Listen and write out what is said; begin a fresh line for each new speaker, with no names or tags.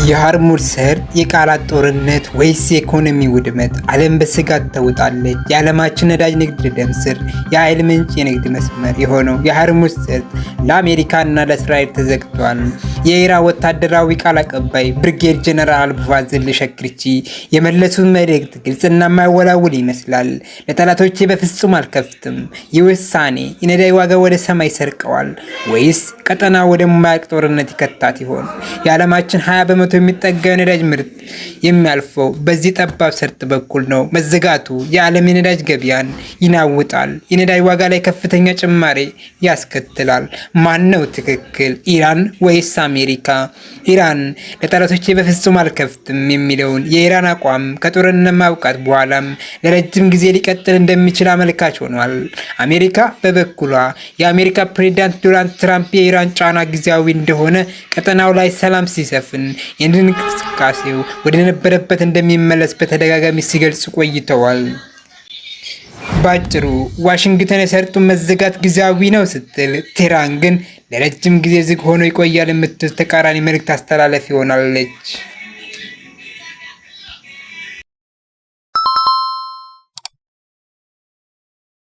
የሆርሙዝ ሰርጥ የቃላት ጦርነት ወይስ የኢኮኖሚ ውድመት? ዓለም በስጋት ተውጣለች። የዓለማችን ነዳጅ ንግድ ደም ስር፣ የኃይል ምንጭ፣ የንግድ መስመር የሆነው የሆርሙዝ ሰርጥ ለአሜሪካና ለእስራኤል ተዘግቷል። የኢራን ወታደራዊ ቃል አቀባይ ብርጌድ ጀነራል ፋዝል ሸክርቺ የመለሱት መልእክት ግልጽና የማያወላውል ይመስላል። ለጠላቶቼ በፍጹም አልከፍትም። ይህ ውሳኔ የነዳጅ ዋጋ ወደ ሰማይ ሰርቀዋል ወይስ ቀጠና ወደማያልቅ ጦርነት ይከታት ይሆን? የዓለማችን 20 በመቶ የሚጠጋው የነዳጅ ምርት የሚያልፈው በዚህ ጠባብ ሰርጥ በኩል ነው። መዘጋቱ የዓለም የነዳጅ ገበያን ይናውጣል። የነዳጅ ዋጋ ላይ ከፍተኛ ጭማሪ ያስከትላል። ማን ነው ትክክል? ኢራን ወይስ አሜሪካ? ኢራን ለጠላቶቼ በፍጹም አልከፍትም የሚለውን የኢራን አቋም ከጦርነት ማብቃት በኋላም ለረጅም ጊዜ ሊቀጥል እንደሚችል አመልካች ሆኗል። አሜሪካ በበኩሏ የአሜሪካ ፕሬዝዳንት ዶናልድ ትራምፕ የኢራን ጫና ጊዜያዊ እንደሆነ፣ ቀጠናው ላይ ሰላም ሲሰፍን የንግድ እንቅስቃሴው ወደ ነበረበት እንደሚመለስ በተደጋጋሚ ሲገልጹ ቆይተዋል። ባጭሩ ዋሽንግተን የሰርጡን መዘጋት ጊዜያዊ ነው ስትል፣ ቴህራን ግን ለረጅም ጊዜ ዝግ ሆኖ ይቆያል የምትል ተቃራኒ መልእክት አስተላለፍ ይሆናለች።